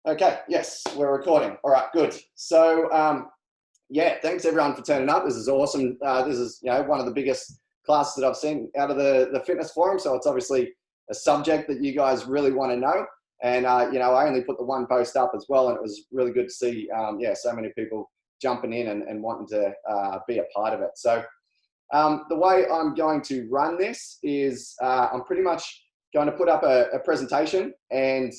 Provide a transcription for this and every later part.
Okay, yes, we're recording. All right, good. So, yeah, thanks everyone for turning up. This is awesome. This is, one of the biggest classes that I've seen out of the fitness forum. So it's obviously a subject that you guys really want to know. And, I only put the one post up as well. And it was really good to see, so many people jumping in and wanting to be a part of it. So the way I'm going to run this is I'm pretty much going to put up a presentation and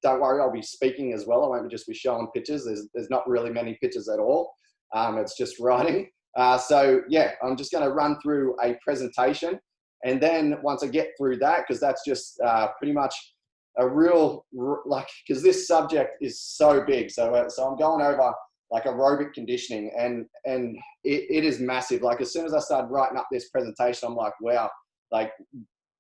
don't worry, I'll be speaking as well. I won't just be showing pictures. There's not really many pictures at all. It's just writing. So yeah, I'm just going to run through a presentation. And then once I get through that, because that's just pretty much a real, because this subject is so big. So I'm going over like aerobic conditioning and it is massive. Like as soon as I started writing up this presentation, I'm like, wow, like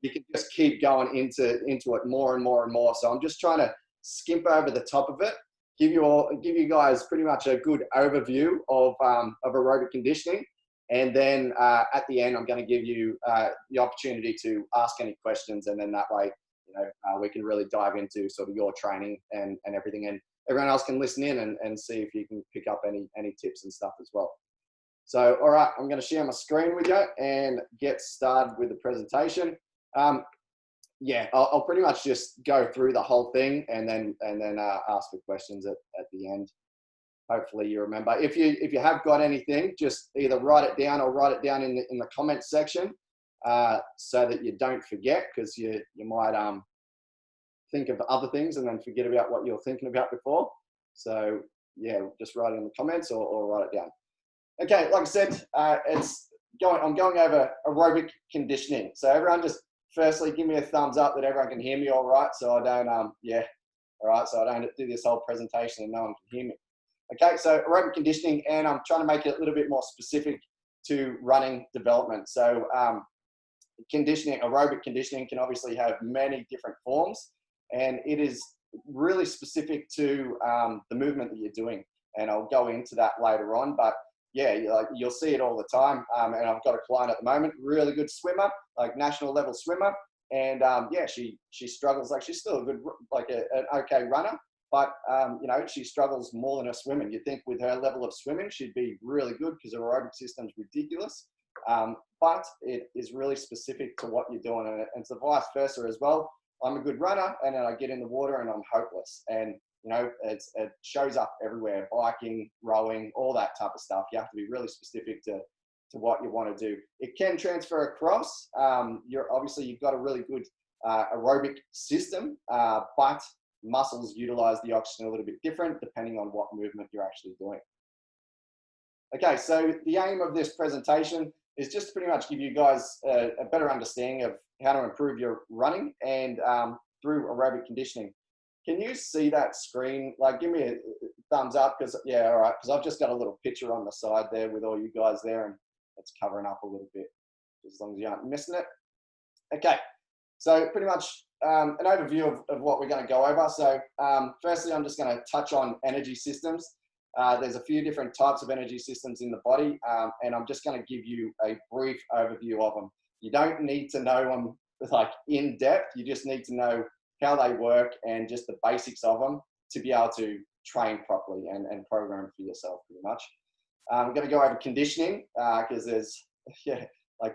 you can just keep going into it more and more and more. So I'm just trying to skimp over the top of it, give you guys pretty much a good overview of aerobic conditioning. And then at the end, I'm going to give you the opportunity to ask any questions. And then that way, we can really dive into sort of your training and everything. And everyone else can listen in and see if you can pick up any tips and stuff as well. So, all right, I'm going to share my screen with you and get started with the presentation. I'll pretty much just go through the whole thing and then ask for questions at the end. Hopefully you remember. If you have got anything, just either write it down or write it down in the comments section so that you don't forget, because you might think of other things and then forget about what you're thinking about before. So yeah, just write it in the comments or write it down. Okay, like I said, I'm going over aerobic conditioning. So everyone just firstly give me a thumbs up that everyone can hear me all right, so I don't all right, so I don't do this whole presentation and no one can hear me. Okay, so aerobic conditioning, and I'm trying to make it a little bit more specific to running development. So aerobic conditioning can obviously have many different forms, and it is really specific to the movement that you're doing. And I'll go into that later on, but yeah, you'll see it all the time. And I've got a client at the moment, really good swimmer, like national level swimmer. And she struggles, like she's still a good, like an okay runner, but she struggles more than her swimming. You'd think with her level of swimming, she'd be really good because her aerobic system's ridiculous. But it is really specific to what you're doing. And it's the vice versa as well. I'm a good runner and then I get in the water and I'm hopeless. And it shows up everywhere, biking, rowing, all that type of stuff. You have to be really specific to what you want to do. It can transfer across. You've got a really good aerobic system, but muscles utilize the oxygen a little bit different depending on what movement you're actually doing. Okay, so the aim of this presentation is just to pretty much give you guys a better understanding of how to improve your running and through aerobic conditioning. Can you see that screen? Like, give me a thumbs up, because yeah, all right, because I've just got a little picture on the side there with all you guys there, and it's covering up a little bit, as long as you aren't missing it. Okay, so pretty much an overview of what we're going to go over. So firstly, I'm just going to touch on energy systems. There's a few different types of energy systems in the body, and I'm just going to give you a brief overview of them. You don't need to know them like in depth. You just need to know how they work and just the basics of them to be able to train properly and program for yourself pretty much. I'm going to go over conditioning because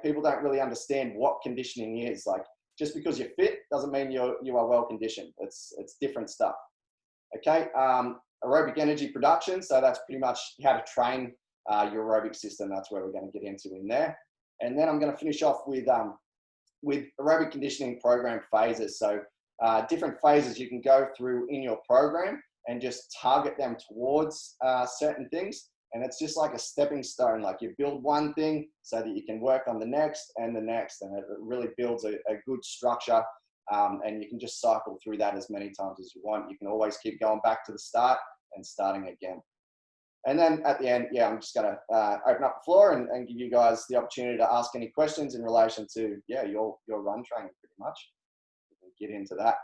people don't really understand what conditioning is. Like, just because you're fit doesn't mean you are well conditioned. It's different stuff. Okay, aerobic energy production. So that's pretty much how to train your aerobic system. That's where we're going to get into in there. And then I'm going to finish off with aerobic conditioning program phases. So different phases you can go through in your program and just target them towards certain things. And it's just like a stepping stone. Like you build one thing so that you can work on the next and the next. And it really builds a good structure. And you can just cycle through that as many times as you want. You can always keep going back to the start and starting again. And then at the end, I'm just going to open up the floor and give you guys the opportunity to ask any questions in relation to, your run training pretty much. Get into that.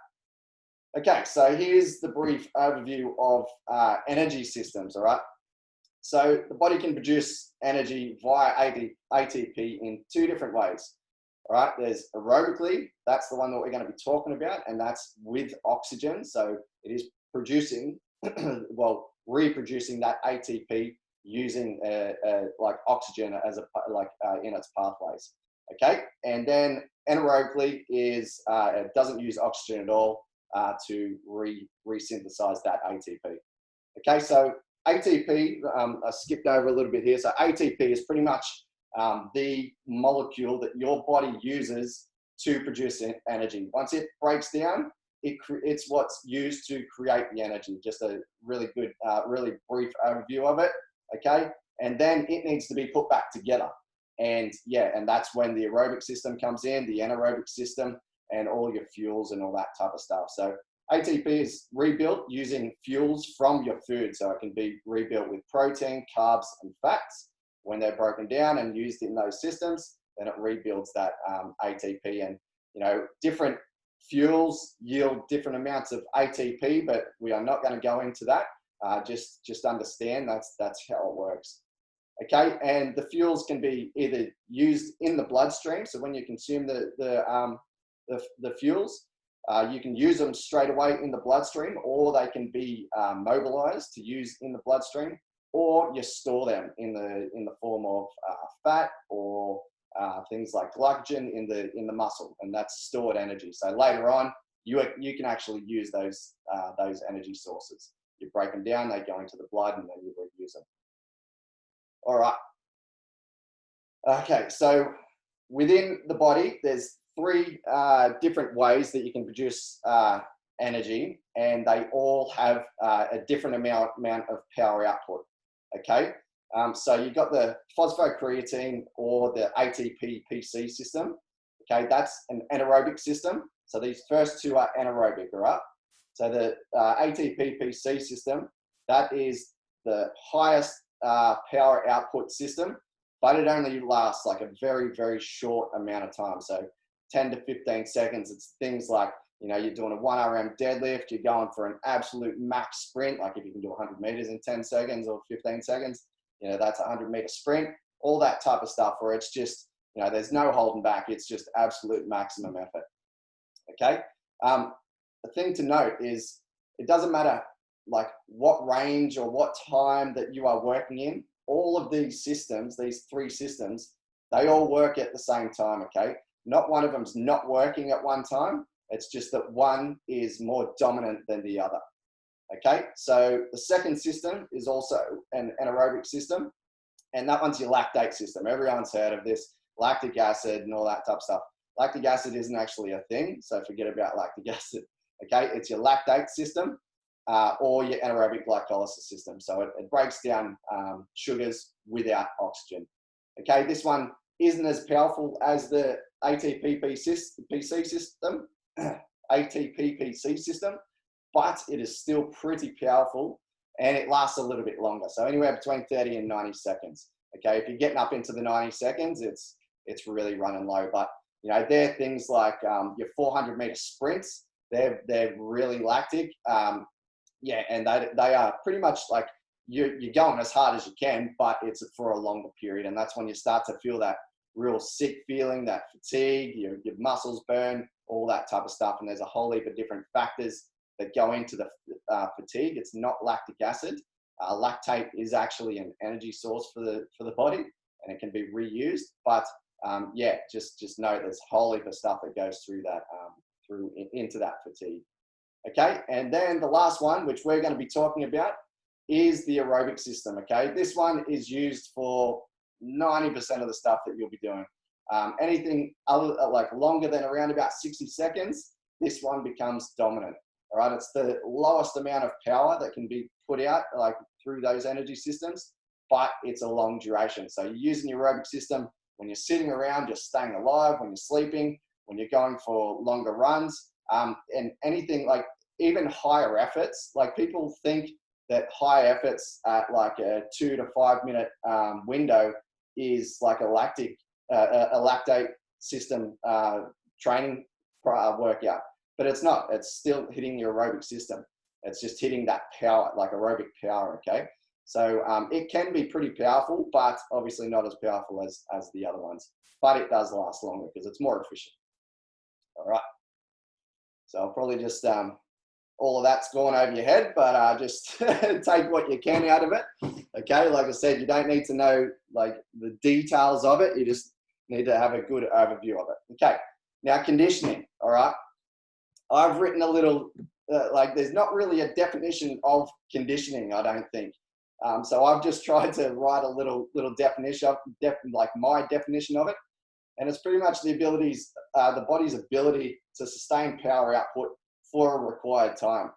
Okay, so here's the brief overview of energy systems, all right? So the body can produce energy via ATP in two different ways, all right? There's aerobically, that's the one that we're going to be talking about, and that's with oxygen. So it is producing, well, reproducing that ATP using like oxygen as in its pathways. Okay, and then anaerobically is it doesn't use oxygen at all to resynthesize that ATP. Okay, so ATP, I skipped over a little bit here. So ATP is pretty much the molecule that your body uses to produce energy. Once it breaks down, it's what's used to create the energy. Just a really good, really brief overview of it. Okay, and then it needs to be put back together. And yeah, and that's when the aerobic system comes in, the anaerobic system, and all your fuels and all that type of stuff. So ATP is rebuilt using fuels from your food. So it can be rebuilt with protein, carbs, and fats. When they're broken down and used in those systems, then it rebuilds that ATP. And, you know, different fuels yield different amounts of ATP, but we are not going to go into that. Just understand that's how it works. Okay, and the fuels can be either used in the bloodstream. So when you consume the fuels, you can use them straight away in the bloodstream, or they can be mobilized to use in the bloodstream, or you store them in the form of fat or things like glycogen in the muscle, and that's stored energy. So later on, you can actually use those energy sources. You break them down, they go into the blood, and then you reuse them. All right. Okay, so within the body, there's 3 different ways that you can produce energy, and they all have a different amount of power output. Okay, so you've got the phosphocreatine or the ATP-PC system. Okay, that's an anaerobic system. So these first 2 are anaerobic, all right? So the ATP-PC system, that is the highest power output system, but it only lasts like a very, very short amount of time. So 10 to 15 seconds. It's things like, you know, you're doing a 1 RM deadlift, you're going for an absolute max sprint, like if you can do 100 meters in 10 seconds or 15 seconds, you know, that's a 100-meter sprint, all that type of stuff where it's just, you know, there's no holding back. It's just absolute maximum effort. Okay. The thing to note is it doesn't matter like what range or what time that you are working in, all of these systems, these 3 systems, they all work at the same time. Okay. Not one of them's not working at one time. It's just that one is more dominant than the other. Okay, so the second system is also an anaerobic system, and that one's your lactate system. Everyone's heard of this, lactic acid and all that type of stuff. Lactic acid isn't actually a thing, so forget about lactic acid. Okay, it's your lactate system or your anaerobic glycolysis system. So it breaks down sugars without oxygen. Okay, this one isn't as powerful as the ATP-PC system, ATP-PC system, but it is still pretty powerful and it lasts a little bit longer. So anywhere between 30 and 90 seconds. Okay, if you're getting up into the 90 seconds, it's really running low. But you know, they're things like your 400-meter sprints. They're really lactic. Yeah, and they are pretty much like you're going as hard as you can, but it's for a longer period, and that's when you start to feel that real sick feeling, that fatigue, your muscles burn, all that type of stuff. And there's a whole heap of different factors that go into the fatigue. It's not lactic acid. Lactate is actually an energy source for the body, and it can be reused. But yeah, just know there's a whole heap of stuff that goes through that into that fatigue. Okay, and then the last one, which we're going to be talking about, is the aerobic system. Okay, this one is used for 90% of the stuff that you'll be doing. Anything other like longer than around about 60 seconds, this one becomes dominant. All right, it's the lowest amount of power that can be put out like through those energy systems, but it's a long duration. So you're using your aerobic system when you're sitting around, you're staying alive, when you're sleeping, when you're going for longer runs, and anything like even higher efforts. Like people think that high efforts at like a 2 to 5 minute window is like a lactate system training workout, but it's not. It's still hitting your aerobic system. It's just hitting that power, like aerobic power. Okay, so it can be pretty powerful, but obviously not as powerful as the other ones. But it does last longer because it's more efficient. All right. So I'll probably just all of that's gone over your head, but just take what you can out of it. Okay, like I said, you don't need to know like the details of it. You just need to have a good overview of it. Okay, now conditioning. All right, I've written a little like there's not really a definition of conditioning, I don't think. So I've just tried to write a little definition of like my definition of it, and it's pretty much the abilities, the body's ability to sustain power output for a required time.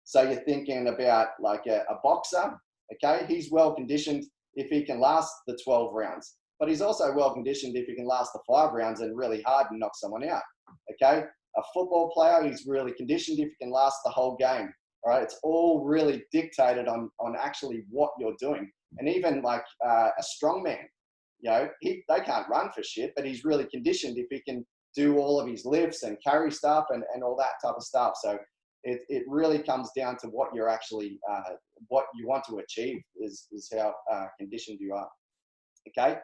So you're thinking about like a boxer, okay? He's well conditioned if he can last the 12 rounds, but he's also well conditioned if he can last the 5 rounds and really hard and knock someone out, okay? A football player, he's really conditioned if he can last the whole game, all right? It's all really dictated on actually what you're doing. And even like a strongman, you know, they can't run for shit, but he's really conditioned if he can do all of his lifts and carry stuff and all that type of stuff. So it really comes down to what you're actually, what you want to achieve is how conditioned you are, okay?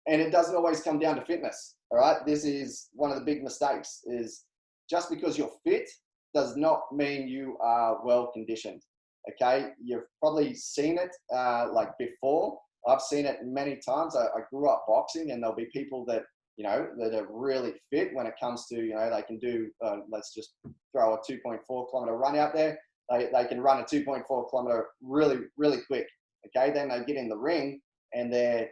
And it doesn't always come down to fitness, all right? This is one of the big mistakes, is just because you're fit does not mean you are well conditioned, okay? You've probably seen it like before. I've seen it many times. I grew up boxing, and there'll be people that, you know, that are really fit when it comes to, you know, they can do, let's just throw a 2.4 kilometer run out there. They can run a 2.4 kilometer really, really quick. Okay. Then they get in the ring and they're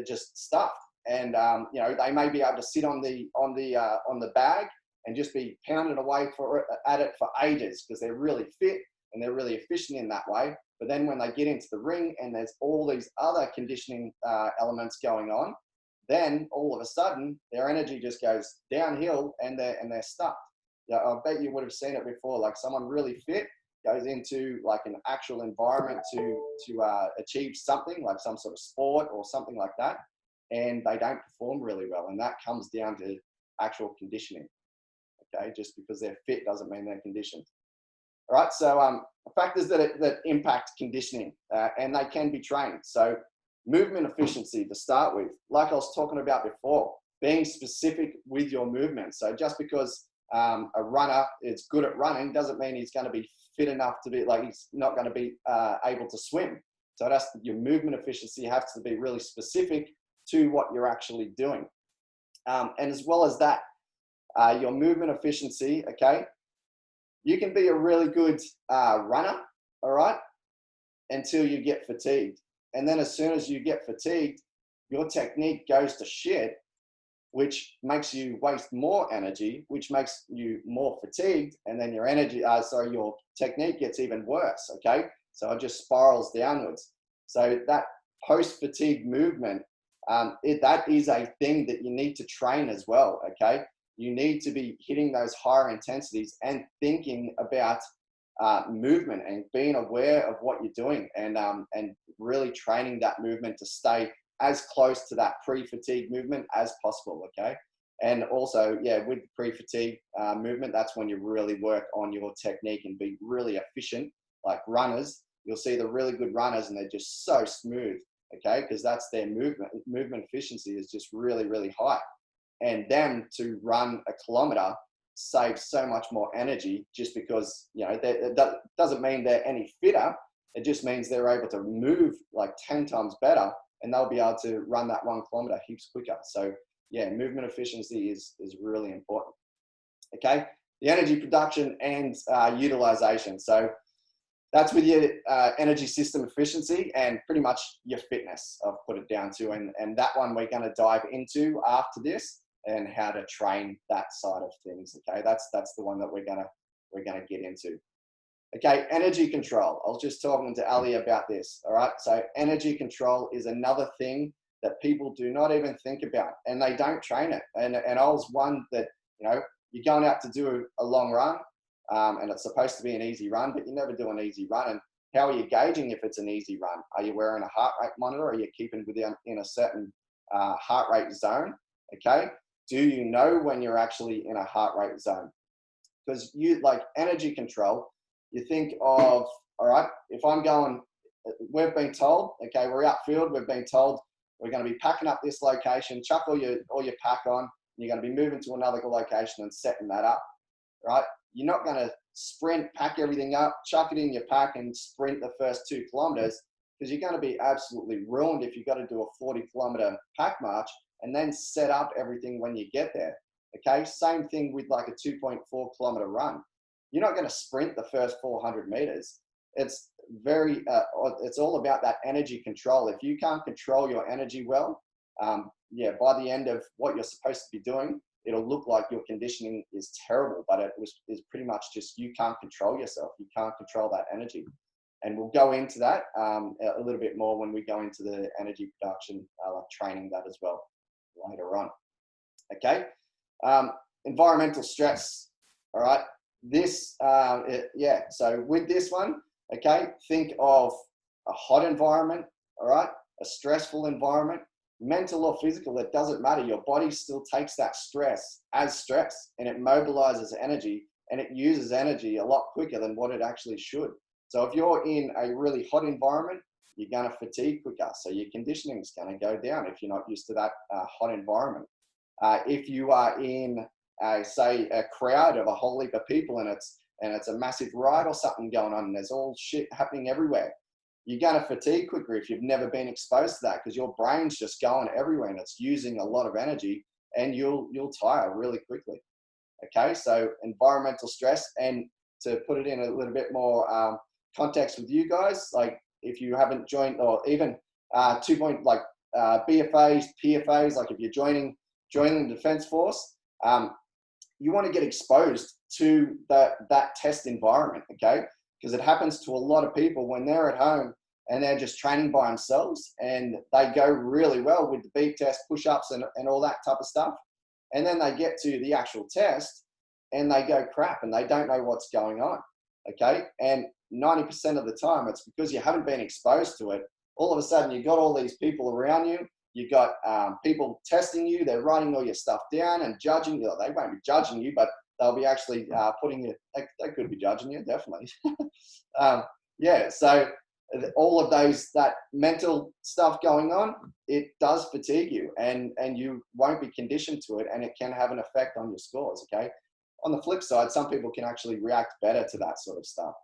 just stuffed. And, you know, they may be able to sit on the bag and just be pounding away at it for ages because they're really fit and they're really efficient in that way. But then when they get into the ring and there's all these other conditioning elements going on, then all of a sudden their energy just goes downhill and they're stuck. Yeah, I bet you would have seen it before. Like someone really fit goes into like an actual environment to achieve something like some sort of sport or something like that, and they don't perform really well. And that comes down to actual conditioning. Okay, just because they're fit doesn't mean they're conditioned. All right, so factors that impact conditioning, and they can be trained. So movement efficiency to start with, like I was talking about before, being specific with your movement. So just because a runner is good at running doesn't mean he's going to be fit enough to be, like he's not going to be able to swim. So that's your movement efficiency has to be really specific to what you're actually doing. And as well as that, your movement efficiency, okay, you can be a really good runner, all right, until you get fatigued. And then as soon as you get fatigued, your technique goes to shit, which makes you waste more energy, which makes you more fatigued. And then your your technique gets even worse, okay? So it just spirals downwards. So that post-fatigue movement, that is a thing that you need to train as well, okay? You need to be hitting those higher intensities and thinking about movement and being aware of what you're doing, and really training that movement to stay as close to that pre-fatigue movement as possible, okay? And also, yeah, with the pre-fatigue movement, that's when you really work on your technique and be really efficient. Like runners, you'll see the really good runners and they're just so smooth, okay? Because that's their movement efficiency is just really, really high. And them to run a kilometer saves so much more energy, just because, you know, that doesn't mean they're any fitter. It just means they're able to move like 10 times better, and they'll be able to run that 1 kilometer heaps quicker. So yeah, movement efficiency is really important. Okay, the energy production and utilization. So that's with your energy system efficiency and pretty much your fitness, I've put it down to. And that one we're going to dive into after this, and how to train that side of things. Okay, that's the one that we're gonna get into. Okay, energy control. I was just talking to Ali about this. All right, so energy control is another thing that people do not even think about, and they don't train it. And I was one that, you know, you're going out to do a long run, and it's supposed to be an easy run, but you never do an easy run. And how are you gauging if it's an easy run? Are you wearing a heart rate monitor? Or are you keeping in a certain heart rate zone? Okay. Do you know when you're actually in a heart rate zone? Because you, like energy control, you think of, all right, if I'm going, we've been told, okay, we're outfield, we've been told we're going to be packing up this location, chuck all your pack on, and you're going to be moving to another location and setting that up. right? You're not going to sprint, pack everything up, chuck it in your pack and sprint the first 2 kilometers, because you're going to be absolutely ruined if you've got to do a 40-kilometer pack march and then set up everything when you get there. Okay, same thing with like a 2.4 kilometer run. You're not going to sprint the first 400 meters. It's it's all about that energy control. If you can't control your energy well, yeah, by the end of what you're supposed to be doing, it'll look like your conditioning is terrible, but is pretty much just you can't control yourself. You can't control that energy. And we'll go into that a little bit more when we go into the energy production, training that as well later on. Okay. Environmental stress. All right. This, yeah. So with this one, okay, think of a hot environment. All right. A stressful environment, mental or physical, it doesn't matter. Your body still takes that stress as stress, and it mobilizes energy, and it uses energy a lot quicker than what it actually should. So if you're in a really hot environment, you're going to fatigue quicker. So your conditioning is going to go down if you're not used to that hot environment. If you are in, say, a crowd of a whole heap of people and it's a massive ride or something going on and there's all shit happening everywhere, you're going to fatigue quicker if you've never been exposed to that, because your brain's just going everywhere and it's using a lot of energy, and you'll tire really quickly. Okay, so environmental stress, and to put it in a little bit more context with you guys, like if you haven't joined, or even BFAs, PFAs, like if you're joining the Defence Force, you want to get exposed to that test environment, okay? Because it happens to a lot of people when they're at home and they're just training by themselves, and they go really well with the beep test, push-ups and all that type of stuff. And then they get to the actual test and they go crap and they don't know what's going on, okay? And 90% of the time, it's because you haven't been exposed to it. All of a sudden, you've got all these people around you. You've got people testing you. They're writing all your stuff down and judging you. They won't be judging you, but they'll be actually putting you, they could be judging you, definitely. Yeah, so all of that mental stuff going on, it does fatigue you, and you won't be conditioned to it, and it can have an effect on your scores, okay? On the flip side, some people can actually react better to that sort of stuff,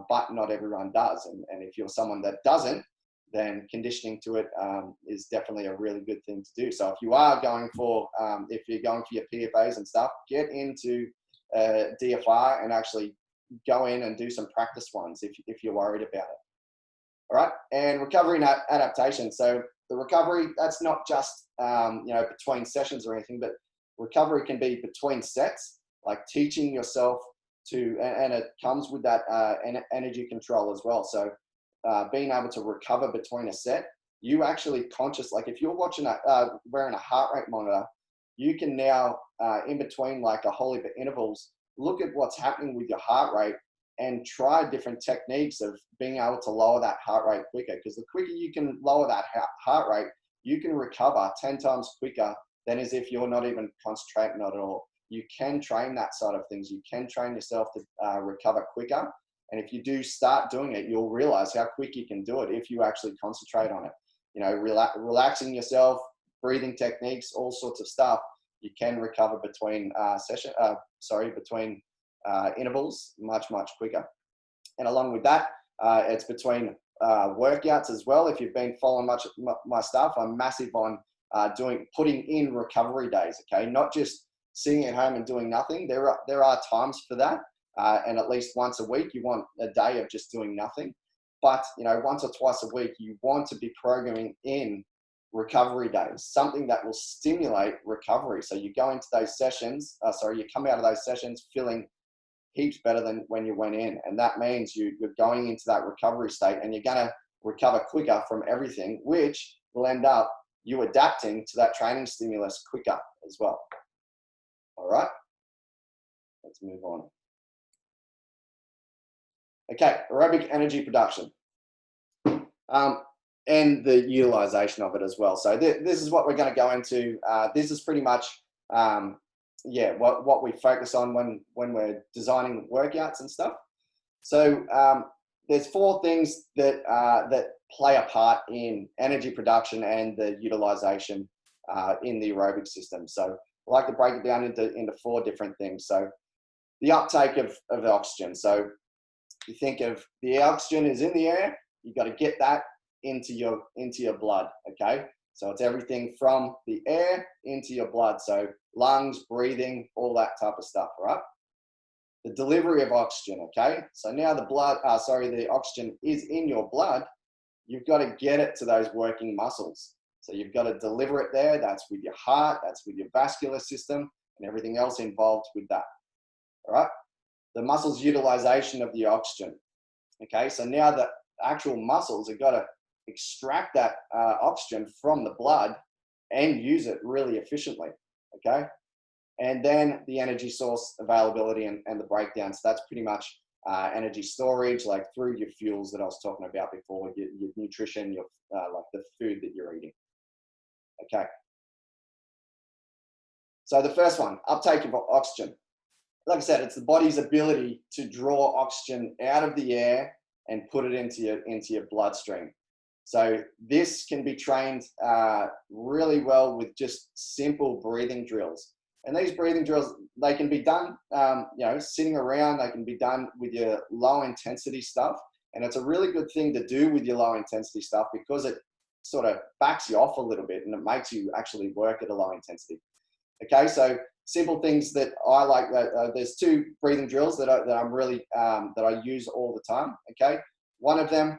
but not everyone does. And if you're someone that doesn't, then conditioning to it is definitely a really good thing to do. So if you are going for, if you're going for your PFAs and stuff, get into DFR and actually go in and do some practice ones if you're worried about it. All right, and recovery and adaptation. So the recovery, that's not just between sessions or anything, but recovery can be between sets, like teaching yourself to, and it comes with that energy control as well. So being able to recover between a set, you actually conscious, like if you're watching wearing a heart rate monitor, you can now in between like a whole heap of intervals, look at what's happening with your heart rate and try different techniques of being able to lower that heart rate quicker. Because the quicker you can lower that heart rate, you can recover 10 times quicker than as if you're not even concentrating on it at all. You can train that side of things. You can train yourself to recover quicker. And if you do start doing it, you'll realize how quick you can do it if you actually concentrate on it. You know, relaxing yourself, breathing techniques, all sorts of stuff. You can recover between between intervals much quicker. And along with that, it's between workouts as well. If you've been following much of my stuff, I'm massive on putting in recovery days. Okay, not just sitting at home and doing nothing. There are times for that. And at least once a week, you want a day of just doing nothing. But, once or twice a week, you want to be programming in recovery days, something that will stimulate recovery. So you go into those sessions, you come out of those sessions feeling heaps better than when you went in. And that means you're going into that recovery state, and you're going to recover quicker from everything, which will end up you adapting to that training stimulus quicker as well. All right, let's move on. Okay, aerobic energy production and the utilization of it as well. So this is what we're going to go into. This is pretty much, what we focus on when we're designing workouts and stuff. So there's 4 things that play a part in energy production and the utilization in the aerobic system. So I like to break it down into 4 different things. So the uptake of the oxygen. So you think of the oxygen is in the air, you've got to get that into your blood, okay? So it's everything from the air into your blood. So lungs, breathing, all that type of stuff, right? The delivery of oxygen, okay? So now the oxygen is in your blood, you've got to get it to those working muscles. So you've got to deliver it there. That's with your heart, that's with your vascular system, and everything else involved with that, all right? The muscles utilization of the oxygen, okay? So now the actual muscles have got to extract that oxygen from the blood and use it really efficiently, okay? And then the energy source availability and the breakdown. So that's pretty much energy storage, like through your fuels that I was talking about before, your nutrition, your like the food that you're eating. Okay. So the first one, uptake of oxygen. Like I said, it's the body's ability to draw oxygen out of the air and put it into your bloodstream. So this can be trained really well with just simple breathing drills. And these breathing drills, they can be done, sitting around. They can be done with your low intensity stuff. And it's a really good thing to do with your low intensity stuff because it sort of backs you off a little bit and it makes you actually work at a low intensity. Okay, so simple things that I like. There's two breathing drills that I'm really that I use all the time. Okay, one of them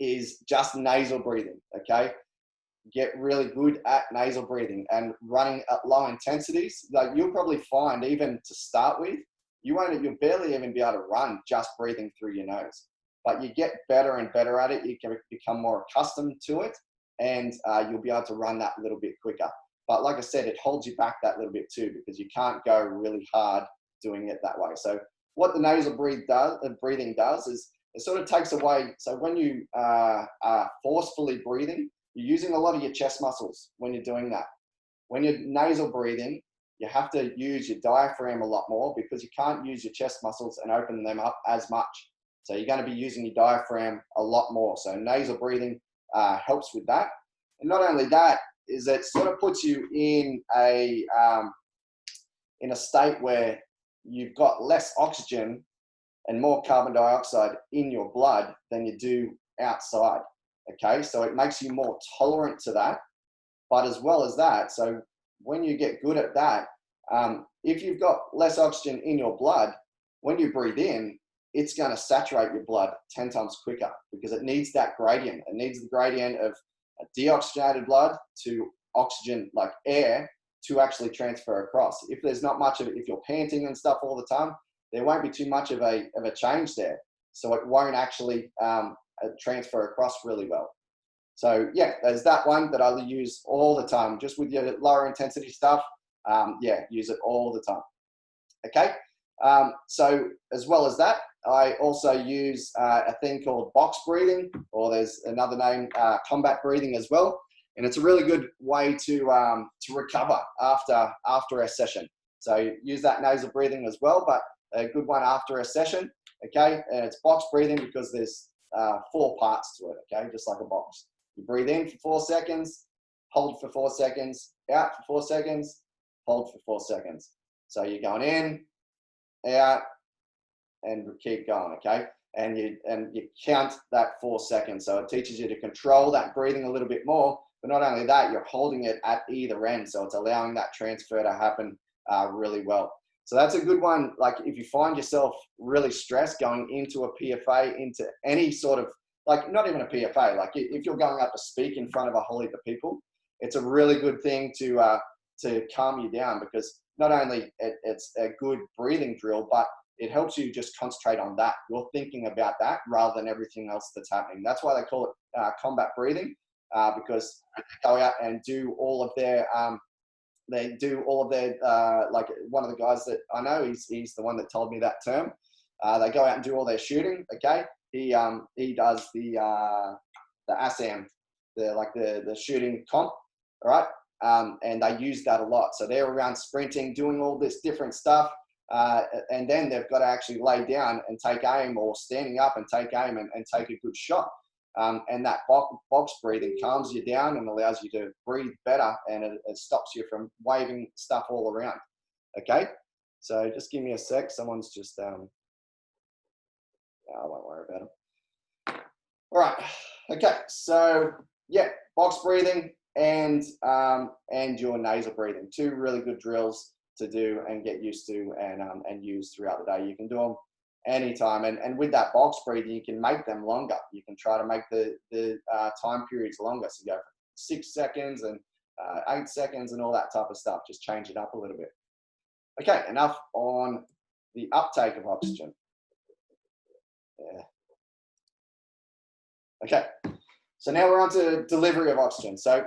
is just nasal breathing. Okay, get really good at nasal breathing and running at low intensities. Like you'll probably find, even to start with, you'll barely even be able to run just breathing through your nose. But you get better and better at it. You can become more accustomed to it, and you'll be able to run that a little bit quicker. But like I said, it holds you back that little bit too, because you can't go really hard doing it that way. So what the nasal breathing does is it sort of takes away. So when you are forcefully breathing, you're using a lot of your chest muscles when you're doing that. When you're nasal breathing, you have to use your diaphragm a lot more because you can't use your chest muscles and open them up as much. So you're going to be using your diaphragm a lot more. So nasal breathing helps with that. And not only that, is it sort of puts you in a state where you've got less oxygen and more carbon dioxide in your blood than you do outside. Okay, so it makes you more tolerant to that. But as well as that, so when you get good at that, if you've got less oxygen in your blood, when you breathe in, it's going to saturate your blood 10 times quicker because it needs that gradient. It needs the gradient of deoxygenated blood to oxygen, like air, to actually transfer across. If there's not much of it, if you're panting and stuff all the time, there won't be too much of a change there. So it won't actually transfer across really well. So yeah, there's that one that I use all the time, just with your lower intensity stuff. Use it all the time. Okay. So as well as that, I also use a thing called box breathing, or there's another name, combat breathing as well. And it's a really good way to recover after a session. So use that nasal breathing as well, but a good one after a session. Okay, and it's box breathing because there's 4 parts to it. Okay, just like a box. You breathe in for 4 seconds, hold for 4 seconds, out for 4 seconds, hold for 4 seconds. So you're going in, out, and keep going. Okay, and you count that 4 seconds. So it teaches you to control that breathing a little bit more. But not only that, you're holding it at either end, so it's allowing that transfer to happen really well. So that's a good one. Like if you find yourself really stressed going into a PFA, into any sort of, like not even a PFA, like if you're going up to speak in front of a whole heap of people, it's a really good thing to calm you down, because not only it's a good breathing drill, but it helps you just concentrate on that. You're thinking about that rather than everything else that's happening. That's why they call it combat breathing, because they go out and do all of their like one of the guys that I know, he's the one that told me that term. They go out and do all their shooting. Okay, he does the ASAM, the shooting comp, all right, and they use that a lot. So they're around sprinting, doing all this different stuff, and then they've got to actually lay down and take aim, or standing up and take aim and take a good shot. And that box breathing calms you down and allows you to breathe better, and it stops you from waving stuff all around. Okay, So just give me a sec. Someone's just, I won't worry about them. All right. Okay. So yeah, box breathing and your nasal breathing. Two really good drills to do and get used to and use throughout the day. You can do them anytime. And with that box breathing, you can make them longer. You can try to make the time periods longer. So you go from 6 seconds and 8 seconds and all that type of stuff. Just change it up a little bit. Okay, enough on the uptake of oxygen. Yeah. Okay, so now we're on to delivery of oxygen. So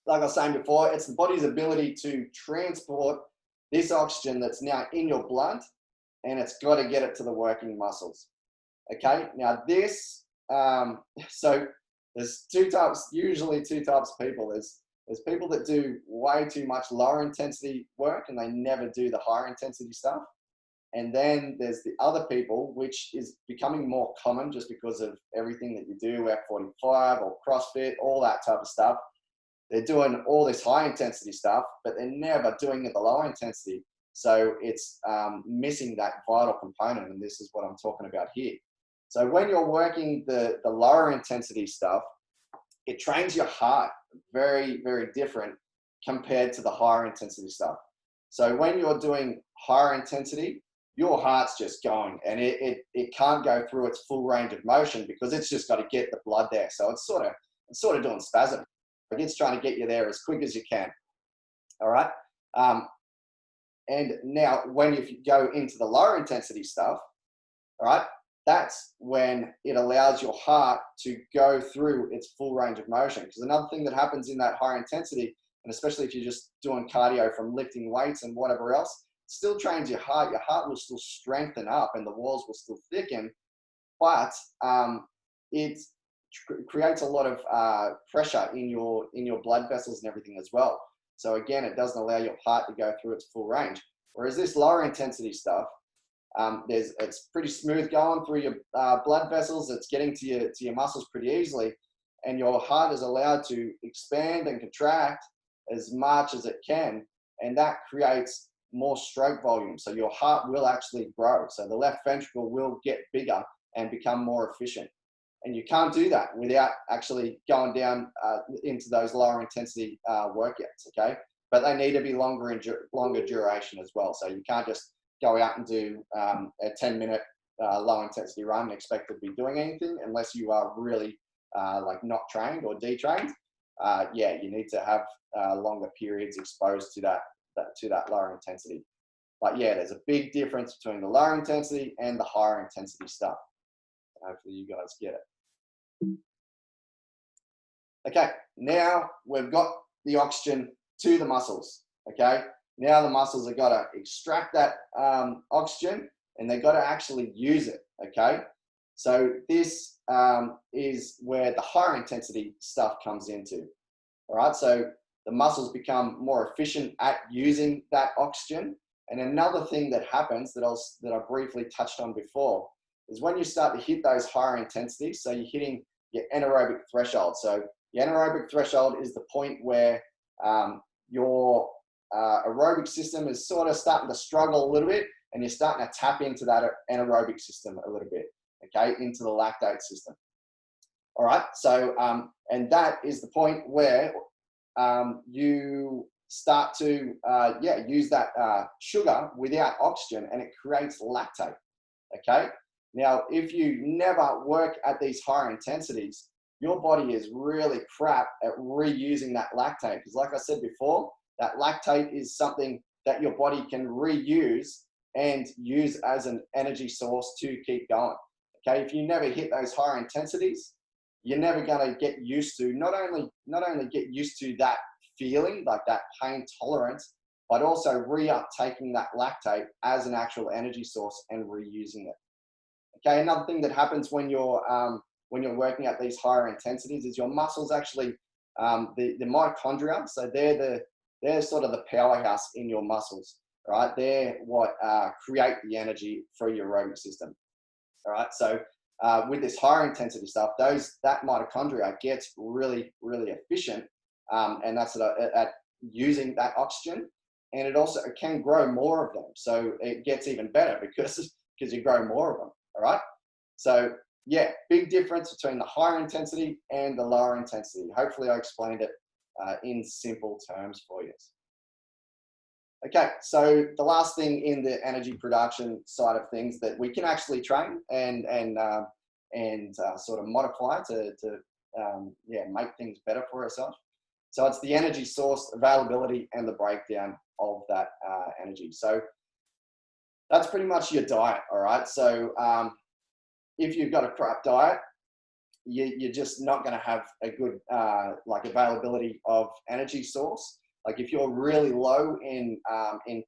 like I was saying before, it's the body's ability to transport this oxygen that's now in your blood, and it's got to get it to the working muscles. Okay, now this, so there's usually two types of people. There's people that do way too much lower intensity work and they never do the higher intensity stuff. And then there's the other people, which is becoming more common just because of everything that you do, F45 or CrossFit, all that type of stuff. They're doing all this high intensity stuff, but they're never doing it the lower intensity. So it's missing that vital component, and this is what I'm talking about here. So when you're working the lower intensity stuff, it trains your heart very, very different compared to the higher intensity stuff. So when you're doing higher intensity, your heart's just going, and it can't go through its full range of motion because it's just got to get the blood there. So it's sort of doing spasm. Like it's trying to get you there as quick as you can. All right. And now when you go into the lower intensity stuff, all right, that's when it allows your heart to go through its full range of motion. Because another thing that happens in that higher intensity, and especially if you're just doing cardio from lifting weights and whatever else, it still trains your heart. Your heart will still strengthen up and the walls will still thicken, but it creates a lot of pressure in your blood vessels and everything as well. So again, it doesn't allow your heart to go through its full range. Whereas this lower intensity stuff, it's pretty smooth going through your blood vessels. It's getting to your muscles pretty easily, and your heart is allowed to expand and contract as much as it can, and that creates more stroke volume. So your heart will actually grow. So the left ventricle will get bigger and become more efficient. And you can't do that without actually going down into those lower intensity workouts, okay? But they need to be longer duration as well. So you can't just go out and do a 10-minute low intensity run and expect to be doing anything unless you are really like not trained or detrained. Yeah, you need to have longer periods exposed to that lower intensity. But yeah, there's a big difference between the lower intensity and the higher intensity stuff. Hopefully you guys get it. Okay, now we've got the oxygen to the muscles, okay? Now the muscles have got to extract that oxygen and they've got to actually use it, okay? So this is where the higher intensity stuff comes into, all right? So the muscles become more efficient at using that oxygen. And another thing that happens that I briefly touched on before is when you start to hit those higher intensities, so you're hitting your anaerobic threshold. So your anaerobic threshold is the point where your aerobic system is sort of starting to struggle a little bit, and you're starting to tap into that anaerobic system a little bit, okay, into the lactate system. All right, so, and that is the point where you start to, use that sugar without oxygen, and it creates lactate, okay? Now, if you never work at these higher intensities, your body is really crap at reusing that lactate. Because like I said before, that lactate is something that your body can reuse and use as an energy source to keep going. Okay, if you never hit those higher intensities, you're never going to get used to, not only get used to that feeling, like that pain tolerance, but also re-uptaking that lactate as an actual energy source and reusing it. Okay, another thing that happens when you're working at these higher intensities is your muscles actually, the mitochondria, so they're sort of the powerhouse in your muscles, right? They're what create the energy for your aerobic system, all right? So with this higher intensity stuff, that mitochondria gets really, really efficient, and that's at using that oxygen. and it can grow more of them. So it gets even better because you grow more of them. All right. So yeah, big difference between the higher intensity and the lower intensity. Hopefully I explained it in simple terms for you. Okay, so the last thing in the energy production side of things that we can actually train and sort of modify to make things better for ourselves. So it's the energy source, availability, and the breakdown of that energy. So that's pretty much your diet. All right. So if you've got a crap diet, you're just not going to have a good availability of energy source. Like if you're really low in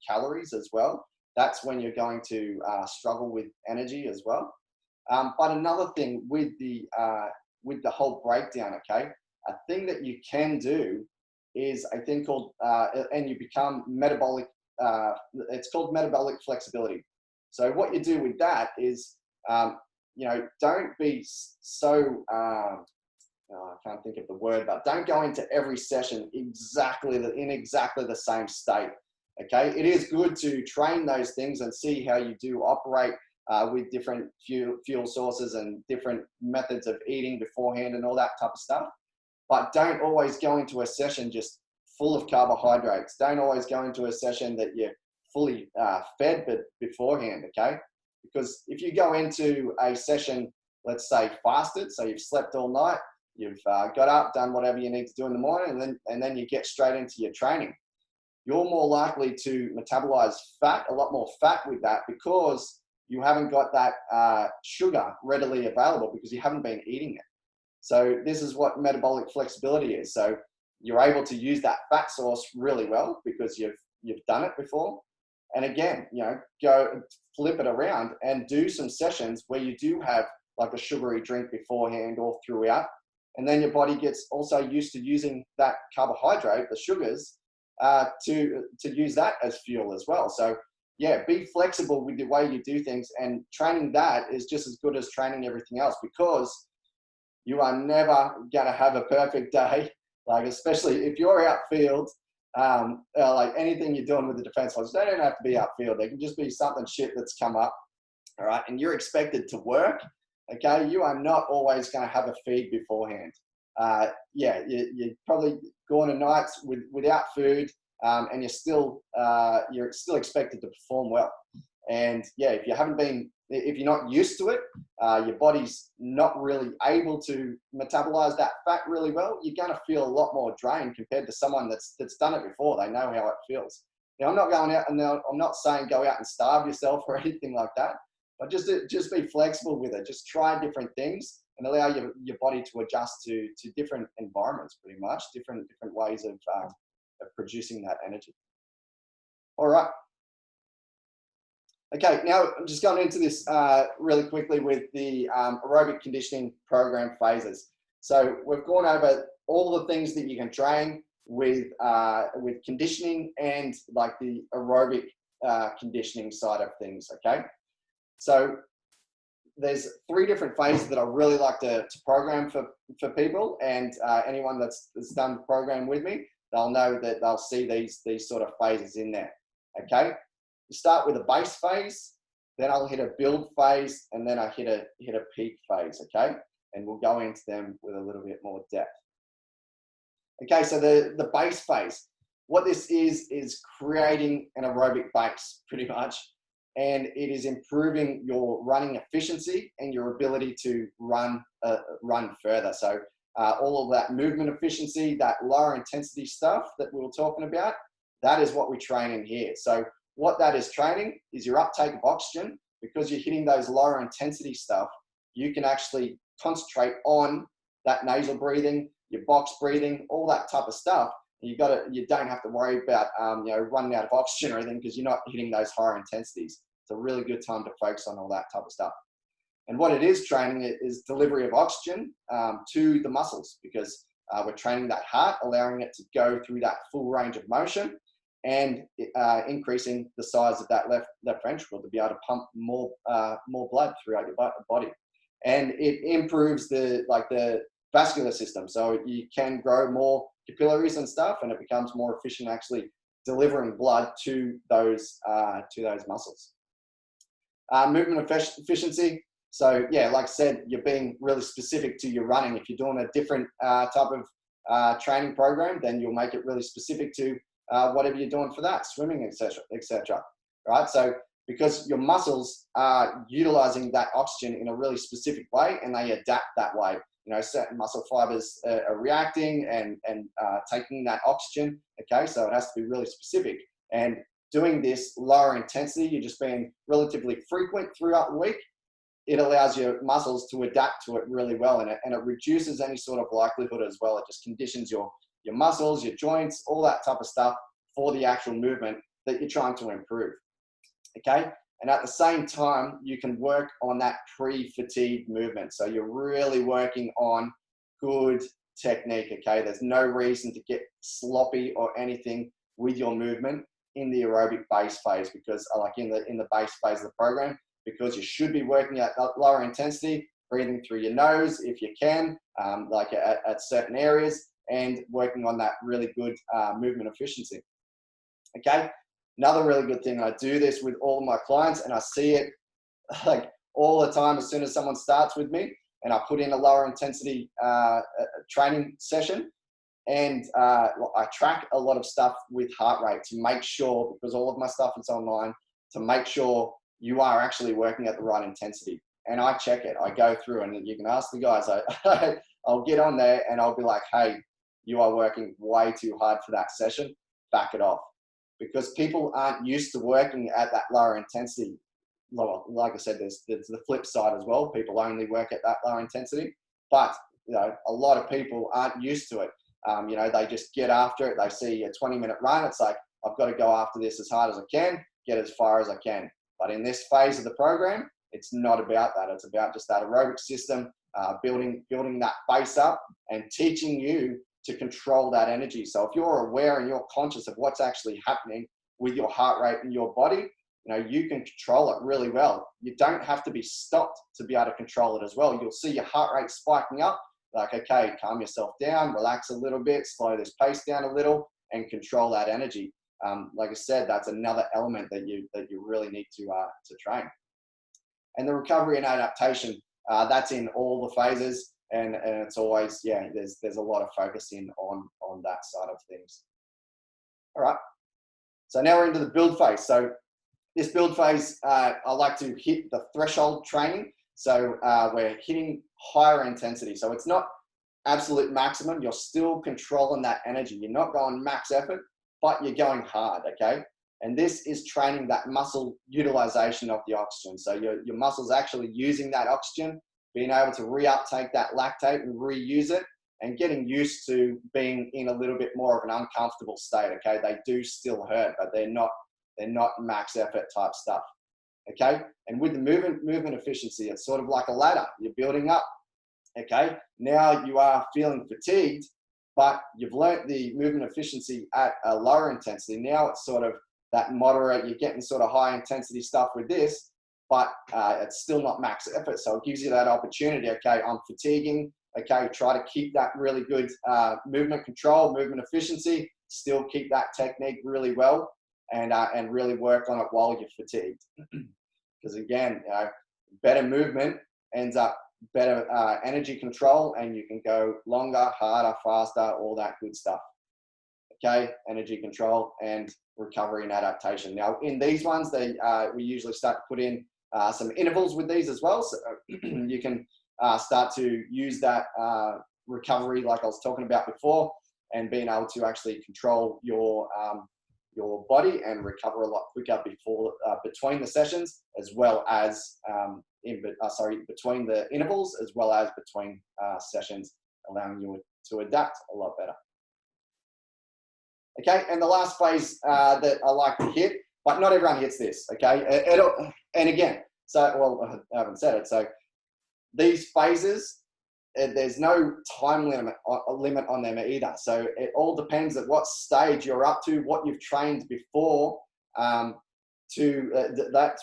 calories as well, that's when you're going to struggle with energy as well. But another thing with the whole breakdown, okay, a thing that you can do is a thing called, and you become metabolic. It's called metabolic flexibility. So what you do with that is, don't be so. I can't think of the word, but don't go into every session in exactly the same state. Okay, it is good to train those things and see how you do operate with different fuel sources and different methods of eating beforehand and all that type of stuff. But don't always go into a session just full of carbohydrates. Don't always go into a session that you're fully fed beforehand. Okay, because if you go into a session, let's say fasted, so you've slept all night, you've got up, done whatever you need to do in the morning, and then you get straight into your training, you're more likely to metabolize fat, a lot more fat with that, because you haven't got that sugar readily available because you haven't been eating it. So this is what metabolic flexibility is. So you're able to use that fat source really well because you've done it before. And again, go flip it around and do some sessions where you do have like a sugary drink beforehand or throughout. And then your body gets also used to using that carbohydrate, the sugars, to use that as fuel as well. So yeah, be flexible with the way you do things, and training that is just as good as training everything else, because you are never going to have a perfect day. Like, especially if you're outfield, like anything you're doing with the defense lines, they don't have to be outfield. They can just be something shit that's come up. All right. And you're expected to work. Okay, you are not always going to have a feed beforehand. You're probably going to nights without food, and you're still expected to perform well. And yeah, if you're not used to it, your body's not really able to metabolize that fat really well, you're going to feel a lot more drained compared to someone that's done it before. They know how it feels. Now, I'm not going out and I'm not saying go out and starve yourself or anything like that. But just be flexible with it. Just try different things and allow your body to adjust to different environments, pretty much different ways of producing that energy. All right. Okay, now I'm just going into this really quickly with the aerobic conditioning program phases. So we've gone over all the things that you can train with conditioning and like the aerobic conditioning side of things. Okay. So there's 3 different phases that I really like to program for people, and anyone that's done the program with me, they'll know that they'll see these sort of phases in there. Okay, you start with a base phase, then I'll hit a build phase, and then I hit a peak phase. Okay, and we'll go into them with a little bit more depth. Okay, so the base phase, what this is creating an aerobic base, pretty much. And it is improving your running efficiency and your ability to run further. So all of that movement efficiency, that lower intensity stuff that we were talking about, that is what we train in here. So what that is training is your uptake of oxygen. Because you're hitting those lower intensity stuff, you can actually concentrate on that nasal breathing, your box breathing, all that type of stuff. You don't have to worry about running out of oxygen or anything, because you're not hitting those higher intensities. It's a really good time to focus on all that type of stuff. And what it is training is delivery of oxygen to the muscles, because we're training that heart, allowing it to go through that full range of motion, and increasing the size of that left ventricle to be able to pump more blood throughout your body. And it improves the vascular system, so you can grow more capillaries and stuff, and it becomes more efficient actually delivering blood to those muscles. Movement efficiency. So yeah, like I said, you're being really specific to your running. If you're doing a different type of training program, then you'll make it really specific to whatever you're doing for that, swimming, etc., etc. Right? So because your muscles are utilizing that oxygen in a really specific way, and they adapt that way. You know, certain muscle fibers are reacting and taking that oxygen. Okay, so it has to be really specific. And doing this lower intensity, you're just being relatively frequent throughout the week. It allows your muscles to adapt to it really well, and it reduces any sort of likelihood as well. It just conditions your muscles, your joints, all that type of stuff for the actual movement that you're trying to improve. Okay, and at the same time, you can work on that pre-fatigue movement. So you're really working on good technique. Okay, there's no reason to get sloppy or anything with your movement in the aerobic base phase, because like in the base phase of the program, because you should be working at lower intensity, breathing through your nose if you can, like at certain areas, and working on that really good movement efficiency. Okay, another really good thing, I do this with all of my clients, and I see it like all the time as soon as someone starts with me, and I put in a lower intensity training session, and I track a lot of stuff with heart rate to make sure, because all of my stuff is online, to make sure you are actually working at the right intensity. And I check it. I go through, and you can ask the guys. I'll get on there and I'll be like, hey, you are working way too hard for that session. Back it off. Because people aren't used to working at that lower intensity. Like I said, there's the flip side as well. People only work at that lower intensity. But you know, a lot of people aren't used to it. You know, they just get after it. They see a 20-minute run. It's like, I've got to go after this as hard as I can, get as far as I can. But in this phase of the program, it's not about that. It's about just that aerobic system, building that base up and teaching you to control that energy. So if you're aware and you're conscious of what's actually happening with your heart rate and your body, you know, you can control it really well. You don't have to be stopped to be able to control it as well. You'll see your heart rate spiking up, like, okay, calm yourself down, relax a little bit, slow this pace down a little, and control that energy. Like I said, that's another element that you really need to train. And the recovery and adaptation, that's in all the phases, and it's always, yeah, there's a lot of focus on that side of things. All right, so now we're into the build phase. So this build phase, I like to hit the threshold training. So we're hitting higher intensity. So it's not absolute maximum. You're still controlling that energy. You're not going max effort, but you're going hard, okay? And this is training that muscle utilization of the oxygen. So your muscles actually using that oxygen, being able to reuptake that lactate and reuse it, and getting used to being in a little bit more of an uncomfortable state, okay? They do still hurt, but they're not max effort type stuff, okay? And with the movement efficiency, it's sort of like a ladder. You're building up, okay? Now you are feeling fatigued, but you've learnt the movement efficiency at a lower intensity. Now it's sort of that moderate, you're getting sort of high intensity stuff with this, but it's still not max effort. So it gives you that opportunity, okay, I'm fatiguing, okay, try to keep that really good movement control, movement efficiency, still keep that technique really well, and really work on it while you're fatigued. Because again, you know, better movement ends up better energy control, and you can go longer, harder, faster, all that good stuff. Okay, energy control and recovery and adaptation. Now in these ones, we usually start to put in some intervals with these as well. So you can start to use that recovery like I was talking about before, and being able to actually control your body and recover a lot quicker between the sessions, as well as between the intervals, as well as between sessions, allowing you to adapt a lot better. Okay, and the last phase that I like to hit, but not everyone hits this, okay? And again, so, well, I haven't said it, so these phases, there's no time limit on them either. So it all depends at what stage you're up to, what you've trained before. That's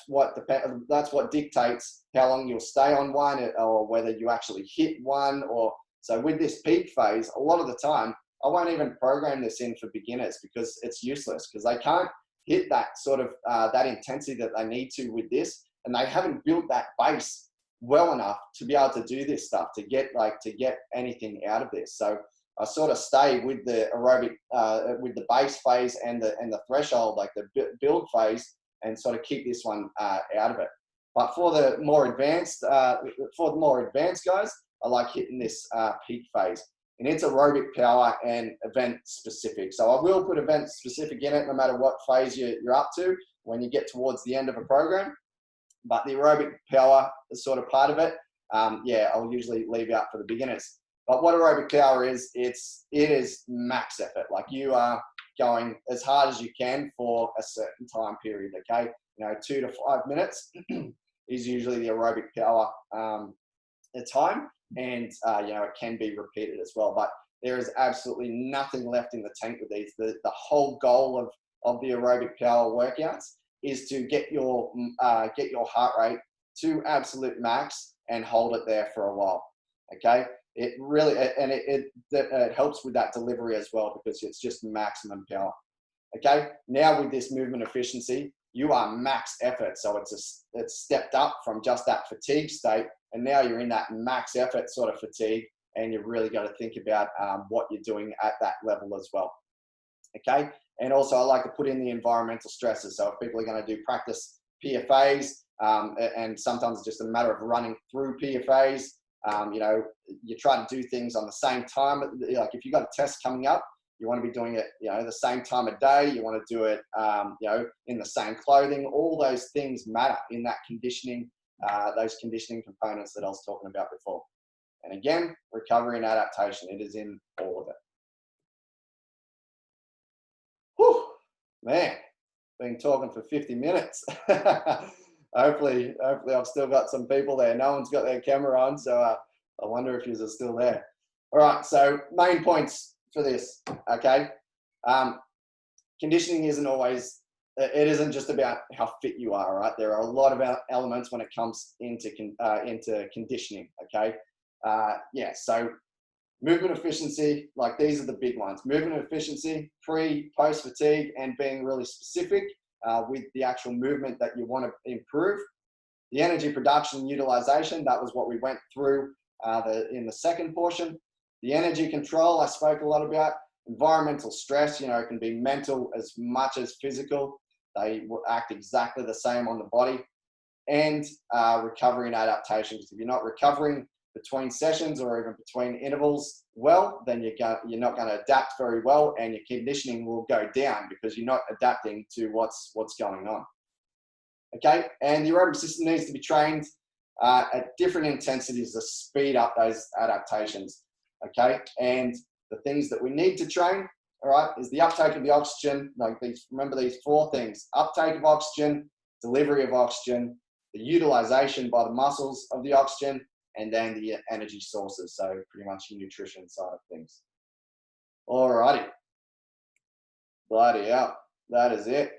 what dictates how long you'll stay on one, or whether you actually hit one. Or so with this peak phase, a lot of the time I won't even program this in for beginners because it's useless, because they can't hit that sort of that intensity that they need to with this, and they haven't built that base well enough to be able to do this stuff, to get anything out of this. So I sort of stay with the aerobic, with the base phase and the threshold, like the build phase, and sort of keep this one out of it. But for the more advanced guys, I like hitting this peak phase, and it's aerobic power and event specific. So I will put event specific in it, no matter what phase you're up to when you get towards the end of a program. But the aerobic power is sort of part of it. Yeah, I'll usually leave out for the beginners. But what aerobic power is, it is max effort. Like, you are going as hard as you can for a certain time period, okay? 2 to 5 minutes is usually the aerobic power time. And, it can be repeated as well. But there is absolutely nothing left in the tank with these. The whole goal of the aerobic power workouts is to get your heart rate to absolute max and hold it there for a while, okay? It really, and it helps with that delivery as well, because it's just maximum power. Okay, now with this movement efficiency, you are max effort. So it's stepped up from just that fatigue state, and now you're in that max effort sort of fatigue, and you've really got to think about what you're doing at that level as well. Okay, and also I like to put in the environmental stresses. So if people are going to do practice PFAs, and sometimes it's just a matter of running through PFAs, you try to do things on the same time. Like, if you've got a test coming up, you want to be doing it, the same time of day. You want to do it, in the same clothing. All those things matter in that conditioning, those conditioning components that I was talking about before. And again, recovery and adaptation, it is in all of it. Whew, man, been talking for 50 minutes. Hopefully I've still got some people there. No one's got their camera on, so I wonder if you're still there. All right, so main points for this, okay? Conditioning it isn't just about how fit you are, right? There are a lot of elements when it comes into conditioning, okay? Yeah, so movement efficiency, like, these are the big ones. Movement efficiency, pre, post fatigue, and being really specific with the actual movement that you want to improve. The energy production and utilization, that was what we went through in the second portion. The energy control, I spoke a lot about. Environmental stress, it can be mental as much as physical. They will act exactly the same on the body. And recovery and adaptation, because if you're not recovering between sessions or even between intervals well, then you're not going to adapt very well, and your conditioning will go down because you're not adapting to what's going on. Okay, and the aerobic system needs to be trained at different intensities to speed up those adaptations. Okay, and the things that we need to train, all right, is the uptake of the oxygen. Remember these 4 things: uptake of oxygen, delivery of oxygen, the utilization by the muscles of the oxygen, and then the energy sources, so pretty much your nutrition side of things. Alrighty. Bloody hell, that is it.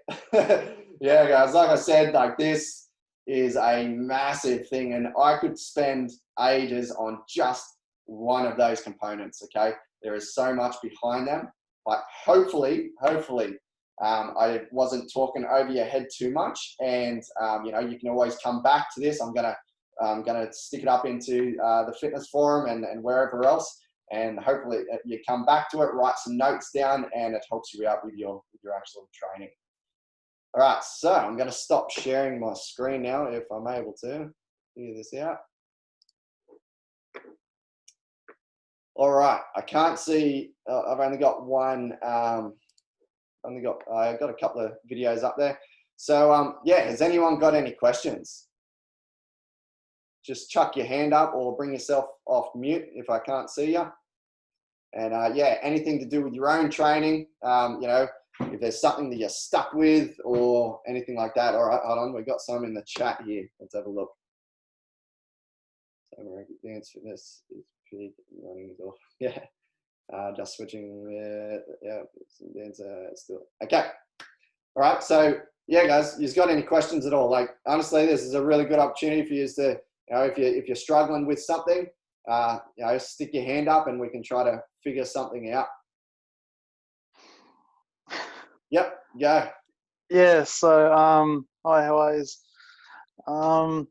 Yeah, guys, like I said, this is a massive thing, and I could spend ages on just one of those components, okay? There is so much behind them, but hopefully, I wasn't talking over your head too much, and you can always come back to this. I'm gonna stick it up into the fitness forum and wherever else, and hopefully you come back to it, write some notes down, and it helps you out with your actual training. All right, so I'm going to stop sharing my screen now if I'm able to figure this out. All right, I can't see. I've only got one. I got a couple of videos up there. So yeah, has anyone got any questions? Just chuck your hand up or bring yourself off mute if I can't see you. And yeah, anything to do with your own training, if there's something that you're stuck with or anything like that. All right, hold on, we've got some in the chat here. Let's have a look. So dance fitness is peak, running is off. Yeah, just switching. Yeah, dance still. Okay. All right, so yeah, guys, you've got any questions at all? Like, honestly, this is a really good opportunity for you to, if you're struggling with something, stick your hand up and we can try to figure something out. Yep. Go. Yeah, so hi, how are you? Um,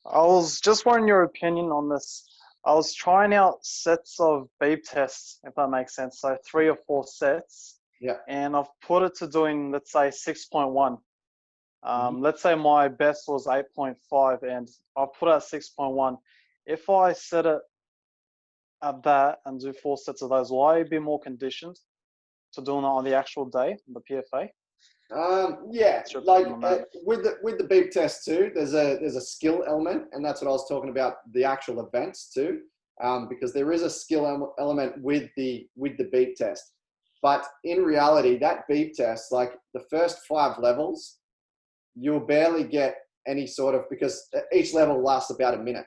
I was just wanting your opinion on this. I was trying out sets of beep tests, if that makes sense. So 3 or 4 sets, Yeah. and I've put it to doing, let's say, 6.1. Mhm. Let's say my best was 8.5, and I've put out 6.1. If I set it at that and do 4 sets of those, will I be more conditioned to doing it on the actual day, the PFA? Yeah, What's your like opinion on that? with the beep test too, there's a skill element, and that's what I was talking about, the actual events too, because there is a skill element with the beep test. But in reality, that beep test, like the first 5 levels, you'll barely get any sort of, because each level lasts about a minute.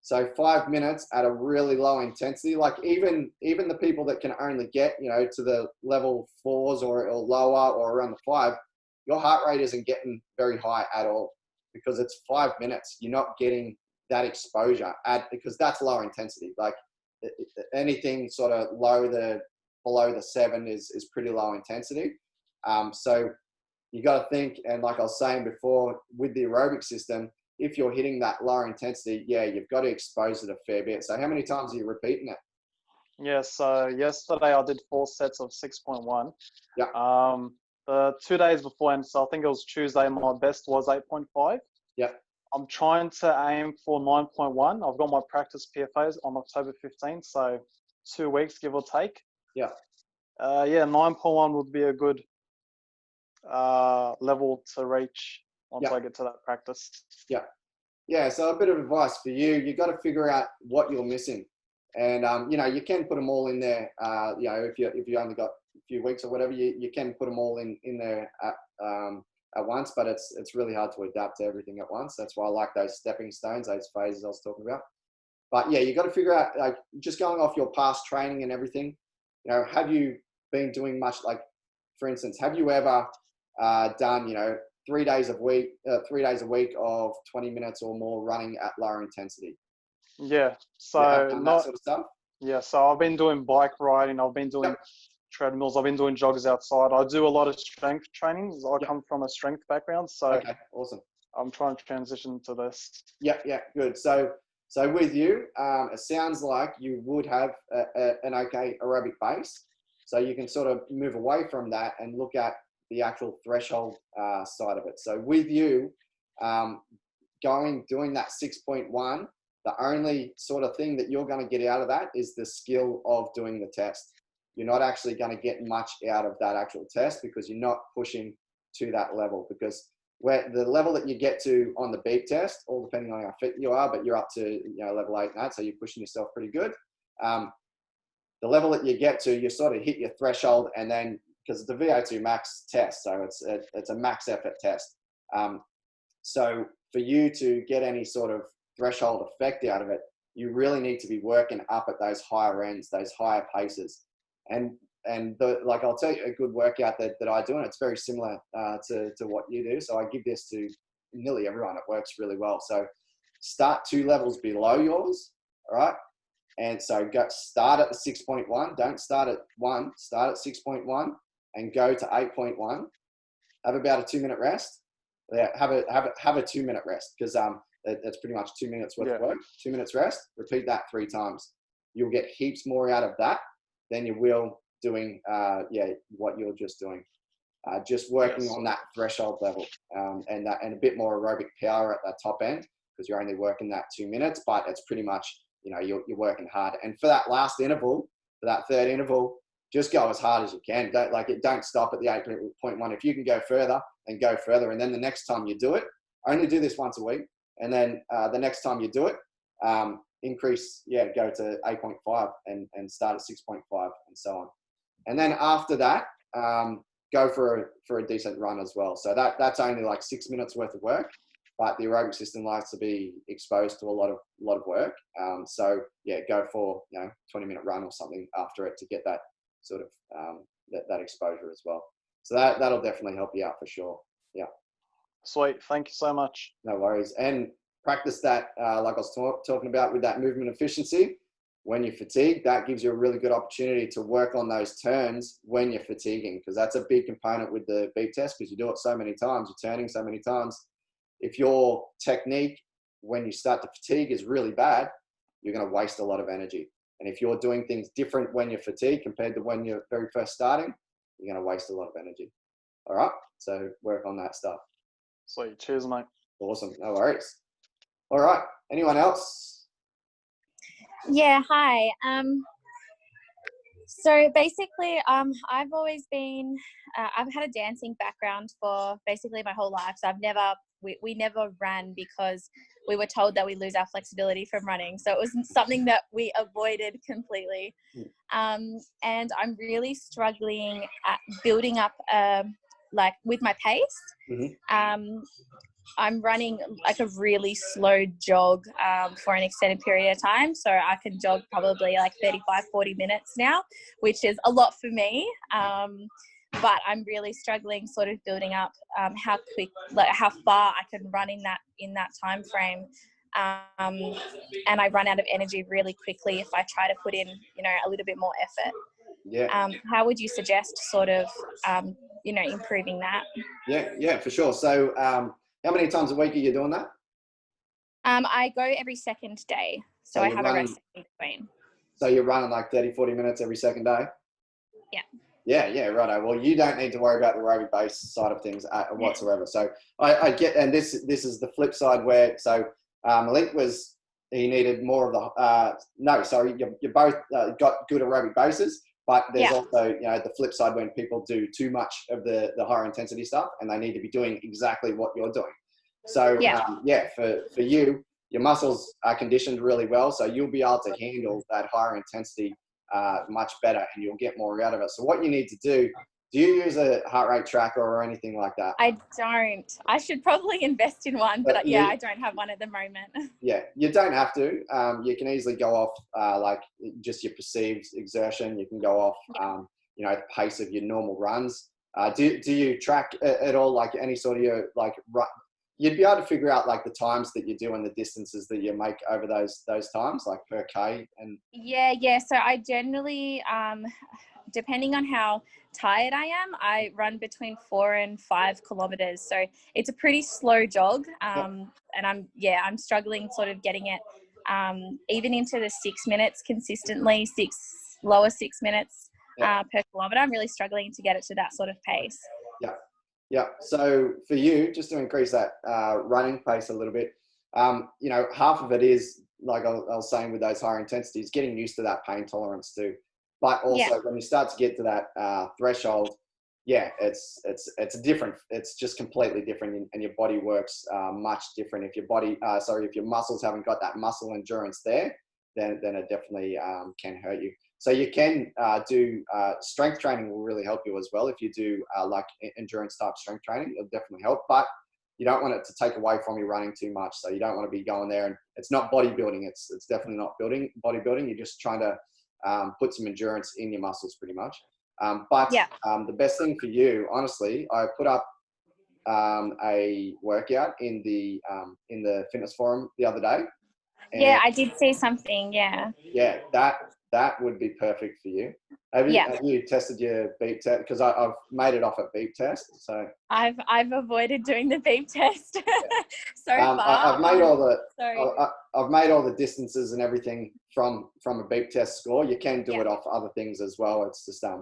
So 5 minutes at a really low intensity, like even the people that can only get, to the level 4s or lower or around the 5, your heart rate isn't getting very high at all, because it's 5 minutes. You're not getting that exposure because that's low intensity. Like anything sort of below the 7 is pretty low intensity. So you got to think, and like I was saying before, with the aerobic system, if you're hitting that lower intensity, yeah, you've got to expose it a fair bit. So how many times are you repeating it? Yeah, so yesterday I did 4 sets of 6.1. Yeah. The 2 days before, and so I think it was Tuesday, my best was 8.5. Yeah. I'm trying to aim for 9.1. I've got my practice PFAs on October 15th, so 2 weeks, give or take. Yeah. Yeah, 9.1 would be a good level to reach once Yeah. I get to that practice. Yeah. Yeah. So a bit of advice for you: you got to figure out what you're missing, and you can put them all in there. If you only got a few weeks or whatever, you can put them all in there at once. But it's really hard to adapt to everything at once. That's why I like those stepping stones, those phases I was talking about. But yeah, you got to figure out, like, just going off your past training and everything. Have you been doing much, like, for instance, have you ever done 3 days a week of 20 minutes or more running at lower intensity? Yeah, You have so done that not, sort of stuff? yeah, so I've been doing bike riding, I've been Yep. doing treadmills, I've been doing jogs outside. I do a lot of strength training. I Yep. come from a strength background, so Okay. Awesome. I'm trying to transition to this. Yeah. Yeah. Good. So with you, it sounds like you would have an okay aerobic base. So you can sort of move away from that and look at the actual threshold side of it. So with you, um, doing that 6.1, the only sort of thing that you're going to get out of that is the skill of doing the test. You're not actually going to get much out of that actual test because you're not pushing to that level, because where the level that you get to on the beep test, all depending on how fit you are, but you're up to level 8 and that, so you're pushing yourself pretty good. The level that you get to, you sort of hit your threshold, and then, because it's a VO2 max test, so it's a max effort test. So for you to get any sort of threshold effect out of it, you really need to be working up at those higher ends, those higher paces. Like, I'll tell you a good workout that I do, and it's very similar to what you do. So I give this to nearly everyone. It works really well. So start 2 levels below yours, all right? And so start at the 6.1. Don't start at 1. Start at 6.1 and go to 8.1. Have about a 2-minute rest. Yeah, have a 2-minute rest, because that's pretty much 2 minutes worth of work. 2 minutes rest. Repeat that 3 times. You'll get heaps more out of that than you will doing what you're just doing. Just working on that threshold level, and a bit more aerobic power at that top end, because you're only working that 2 minutes, but it's pretty much, you're working hard. And for that last interval, for that third interval, just go as hard as you can. Don't stop at the 8.1. If you can go further, then go further. And then the next time you do it, only do this once a week. And then the next time you do it, increase, go to 8.5 and start at 6.5 and so on. And then after that, go for a decent run as well. So that's only like 6 minutes worth of work, but the aerobic system likes to be exposed to a lot of work. So go for 20-minute run or something after it to get that sort of that exposure as well. So that'll definitely help you out for sure. Yeah. Sweet. Thank you so much. No worries. And practice that, like I was talking about with that movement efficiency. when you're fatigued, that gives you a really good opportunity to work on those turns when you're fatiguing, because that's a big component with the beep test, because you do it so many times, you're turning so many times. If your technique when you start to fatigue is really bad, you're going to waste a lot of energy. And if you're doing things different when you're fatigued compared to when you're very first starting, you're going to waste a lot of energy. All right, so work on that stuff. Sweet, cheers, mate. Awesome, no worries. All right, anyone else? Yeah, hi. So basically, I've always been, I've had a dancing background for basically my whole life. So we never ran because we were told that we lose our flexibility from running. So it was something that we avoided completely. And I'm really struggling at building up, like with my pace. I'm running like a really slow jog for an extended period of time. So I can jog probably like 35, 40 minutes now, which is a lot for me. But I'm really struggling sort of building up how far I can run in that time frame. And I run out of energy really quickly if I try to put in, a little bit more effort. Yeah. How would you suggest sort of, improving that? Yeah, for sure. So how many times a week are you doing that? I go every second day. So I have a rest in between. So you're running like 30, 40 minutes every second day? Yeah. Yeah, righto. Well, you don't need to worry about the aerobic base side of things whatsoever. So I get, and this is the flip side where, so Malik he needed more of the, you both got good aerobic bases, but there's also, the flip side when people do too much of the higher intensity stuff and they need to be doing exactly what you're doing. So for you, your muscles are conditioned really well, so you'll be able to handle that higher intensity much better and you'll get more out of it. So what you need to do you use a heart rate tracker or anything like that? I don't. I should probably invest in one, but I don't have one at the moment. Yeah, you don't have to. You can easily go off like just your perceived exertion. You can go off, the pace of your normal runs. Do you track at all, like any sort of your run? You'd be able to figure out like the times that you do and the distances that you make over those times, like per K and. Yeah. So I generally, depending on how tired I am, I run between 4 and 5 kilometers. So it's a pretty slow jog. And I'm struggling sort of getting it even into the 6 minutes consistently, lower 6 minutes per kilometer. I'm really struggling to get it to that sort of pace. Yeah. So for you, just to increase that running pace a little bit, half of it is, like I was saying with those higher intensities, getting used to that pain tolerance too. But also when you start to get to that threshold, it's different. It's just completely different, and your body works much different. If your muscles haven't got that muscle endurance there, then it definitely can hurt you. So you can do strength training will really help you as well. If you do like endurance type strength training, it'll definitely help. But you don't want it to take away from you running too much. So you don't want to be going there, and it's not bodybuilding. It's definitely not bodybuilding. You're just trying to put some endurance in your muscles pretty much. The best thing for you, honestly, I put up a workout in the fitness forum the other day. I did see something. Yeah, that would be perfect for you. Have you tested your beep test? Because I've made it off at beep test. So I've avoided doing the beep test so far. I've made all the distances and everything from a beep test score. You can do it off other things as well. It's just I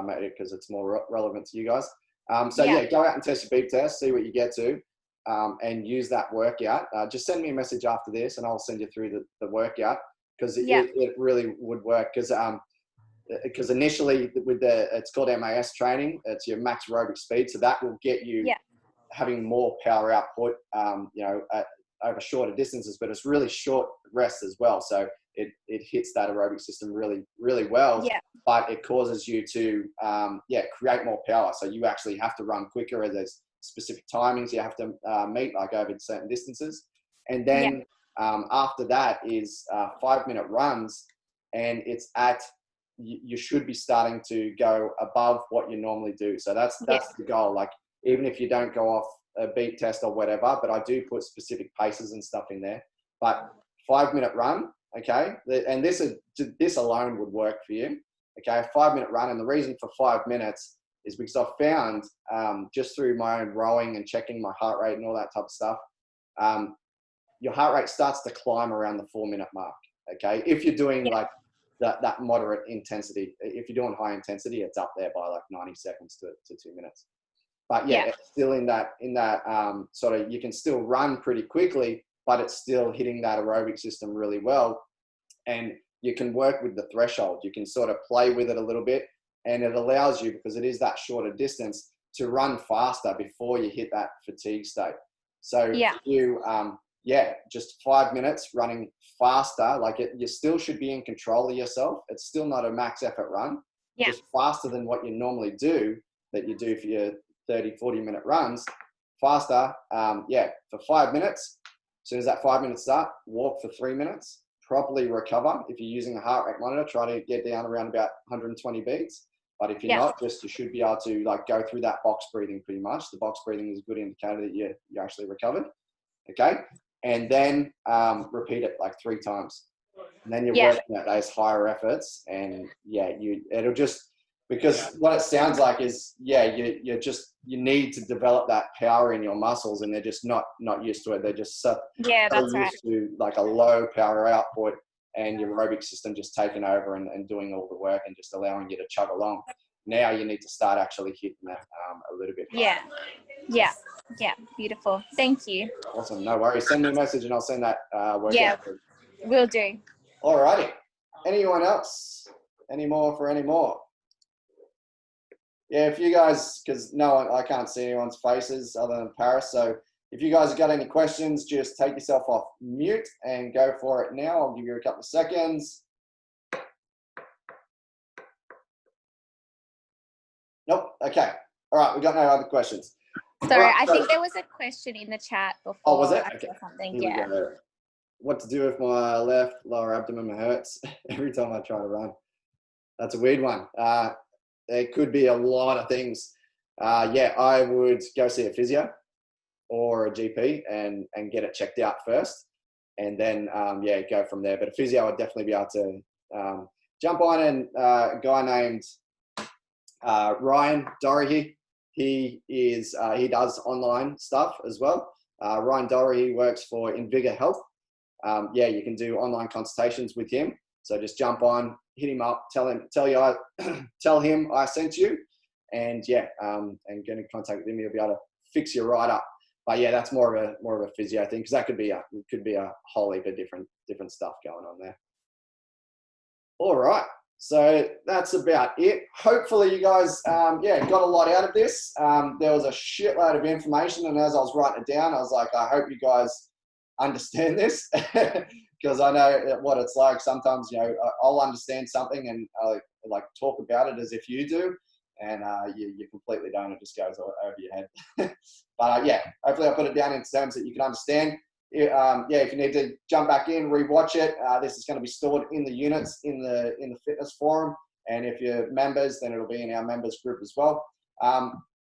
made it because it's more relevant to you guys. Go out and test your beep test, see what you get to, and use that workout. Just send me a message after this, and I'll send you through the workout, because it really would work. Because initially it's called MAS training. It's your max aerobic speed, so that will get you having more power output, over shorter distances. But it's really short rests as well, so it hits that aerobic system really, really well. Yeah. But it causes you to create more power. So you actually have to run quicker, as there's specific timings you have to meet, like over certain distances. And then after that is 5-minute runs, and it's you should be starting to go above what you normally do. So that's the goal. Like, even if you don't go off a beep test or whatever, but I do put specific paces and stuff in there. But 5-minute run, okay, and this alone would work for you, okay, a 5-minute run. And the reason for 5 minutes is because I've found, just through my own rowing and checking my heart rate and all that type of stuff, your heart rate starts to climb around the 4-minute mark, okay? If you're doing like that moderate intensity. If you're doing high intensity, it's up there by like 90 seconds to 2 minutes. But yeah, it's still in that sort of, you can still run pretty quickly, but it's still hitting that aerobic system really well. And you can work with the threshold. You can sort of play with it a little bit, and it allows you, because it is that shorter distance, to run faster before you hit that fatigue state. So you, just 5 minutes running faster, like you still should be in control of yourself. It's still not a max effort run, just faster than what you normally do, that you do for your 30, 40-minute runs, faster, for 5 minutes. As soon as that 5 minutes start, walk for 3 minutes, properly recover. If you're using a heart rate monitor, try to get down around about 120 beats. But if you're not, you should be able to like go through that box breathing pretty much. The box breathing is a good indicator that you actually recovered. Okay. And then repeat it like 3 times. And then you're working at those higher efforts, and it'll just, because what it sounds like is, you need to develop that power in your muscles, and they're just not used to it. They're just so used to like a low power output, and your aerobic system just taking over and doing all the work and just allowing you to chug along. Now you need to start actually hitting that a little bit harder. Yeah, beautiful. Thank you. Awesome, no worries. Send me a message and I'll send that workout. Will do. Alrighty. Anyone else? Any more for any more? Yeah, if you guys, because I can't see anyone's faces other than Paris. So if you guys have got any questions, just take yourself off mute and go for it now. I'll give you a couple of seconds. Nope. Okay. All right. We got no other questions. Sorry, Right, I think there was a question in the chat before. Oh, was it? Okay. Something. Here we go. What to do if my left lower abdomen hurts every time I try to run? That's a weird one. There could be a lot of things. I would go see a physio or a GP and get it checked out first, and then go from there. But a physio would definitely be able to jump on, and a guy named Ryan Doherty. He does online stuff as well. Ryan Doherty works for Invigor Health. You can do online consultations with him. So just jump on, hit him up, tell him I sent you, and get in contact with him. He'll be able to fix you right up. But that's more of a physio thing, because that could be a whole heap of different stuff going on there. All right. So that's about it. Hopefully you guys, got a lot out of this. There was a shitload of information, and as I was writing it down, I was like, I hope you guys understand this, because I know what it's like. Sometimes, I'll understand something and I like talk about it as if you do, and you completely don't. It just goes over your head. But hopefully I put it down in terms that you can understand. If you need to jump back in, rewatch it, this is going to be stored in the units in the fitness forum, and if you're members, then it'll be in our members group as well.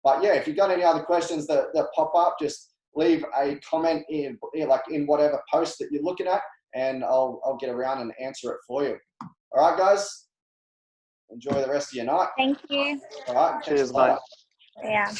If you've got any other questions that pop up, just leave a comment in whatever post that you're looking at, and I'll get around and answer it for you. All right, guys, enjoy the rest of your night. Thank you. All right, cheers, mate. Yeah.